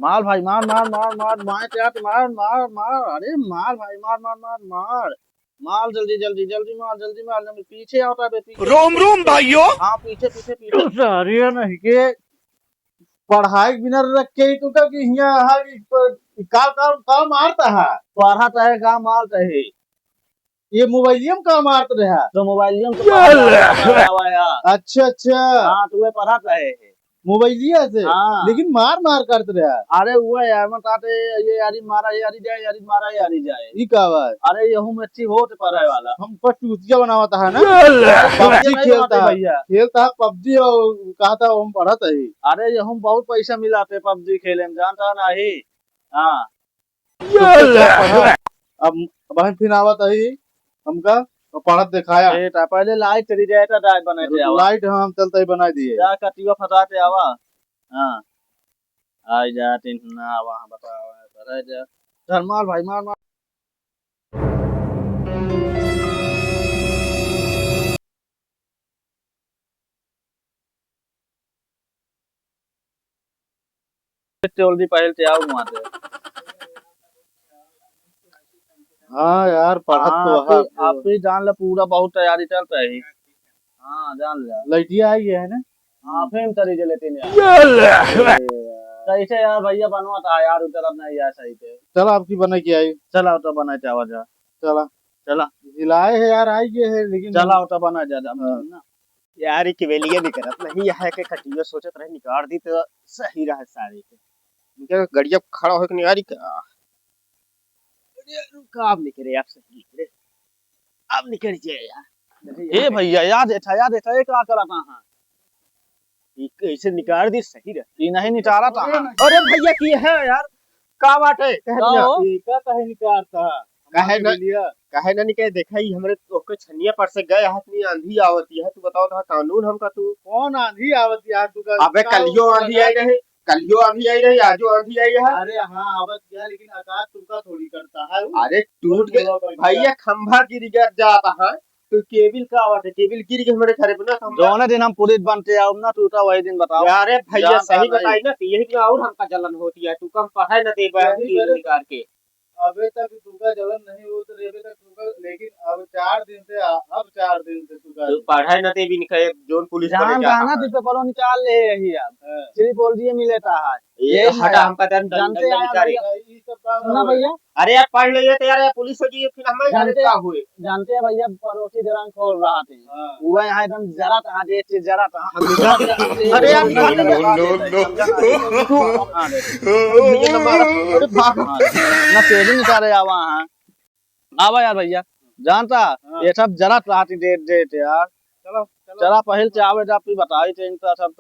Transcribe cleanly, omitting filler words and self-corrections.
मार भाई मार मार मार मार मार यार मार मार मार अरे मार भाई मार मार मार मार मार जल्दी जल्दी जल्दी मार जल्दी मार जल्दी पीछे आता है पीछे रोम रोम भाइयों। हाँ पीछे पीछे पीछे सारी नहीं के पढ़ाई बिना रख के ही तो का कि यहाँ का का का मारता है पढ़ाता है का मारता है ये मोबाइलियम का मारता रहा तो मोबाइलियम तो अच्छा अच्छा हाँ तुम्हें पढ़ाता है मोबाइलिया से हाँ। लेकिन मार मार करते रहा अरे वो यार बताते ये यारी मारा यारी जाए यारी मारा यारी जाए ये का बात अरे यहू में अच्छी होत पढ़ाई वाला हम पर चूतिया बनावता है ना पबजी खेलता है खेलता है पबजी और कहा था हम पढ़त है अरे यहू बहुत पैसा मिलाते पबजी खेले में जानता नहीं हाँ अब फिर आवत है हमका तो पढ़त दिखाया पहले लाइट चली जाए तो डाय बना दिया लाइट हम चलते ही बना दिए जा कटियो फटाते आवा हां आ जा टिन्ना आवा बताओ अरे जा चल मार भाई मार मार जल्दी पहले से आओ वहां से हाँ यार पढ़त तो आप भी जान ले पूरा बहुत तैयारी चल रही है हाँ जान ले लड़कियां आई है ना हाँ फिर तरी चले तीन यार कैसे यार भैया बनवा था यार उधर अब नहीं यार सही पे चल आपकी बना के आई चला तो बना चावा जा चला चला जिलाए है यार आई ये है लेकिन चला तो बना जा ना यार के वेलिए भी करत नहीं है के कटियो सोचत रहे निकाल दी तो सही रहे सारे के इनके गड़िया खड़ा होके नहीं यार का अब निकले आप सही निकले अब निकल जाए यार ए भैया याद है क्या करा था हां कैसे निकाल दी सही रहे ये नहीं निकाला था अरे भैया की है यार का बात है का कहे निकालता कहे ना निकले देखा ही हमरे ओके छनिया पर से गए हाथ में आंधी आवती है तू बताओ था कानून हमका तू कौन आंधी आवती है तू अबे कलियो आंधी आई रहे कलियो आंधी आई रही आजो आंधी आई है अरे हाँ आवत गया लेकिन आकाश तुमका थोड़ी करता है अरे टूट गया भैया खंभा गिर गया जाता है तो केबिल का आवाज है केबिल गिर गया हमारे घर पे ना जो दिन हम पुलिस बनते आओ ना टूटा वही दिन बताओ अरे भैया सही बताई ना यही और हमका जलन होती है तू कम पढ़ाई ना दे निकाल के अबे तक तुका जलन नहीं हो तो रेबे तक तुका लेकिन अब 4 दिन से तुका तो पढ़ाई ना दे भी निकले जोन पुलिस बने जाना तो पेपरों निकाल ले रही अब सिर्फ बोल दिए मिलेता है ये हटा हमका जानते हैं ये सब काम ना भैया अरे यार पढ़ लिए तो यार पुलिस हो जी फिर हमें जानते हैं भैया पड़ोसी दौरान खोल रहा थे वो यहाँ एकदम जरा था जरा था अरे यार ना तेजी निकाले आवा आवा यार भैया जानता ये सब जरा चाहती डेट यार चलो चला पहल से आवे जा फिर बताई थे इनका सब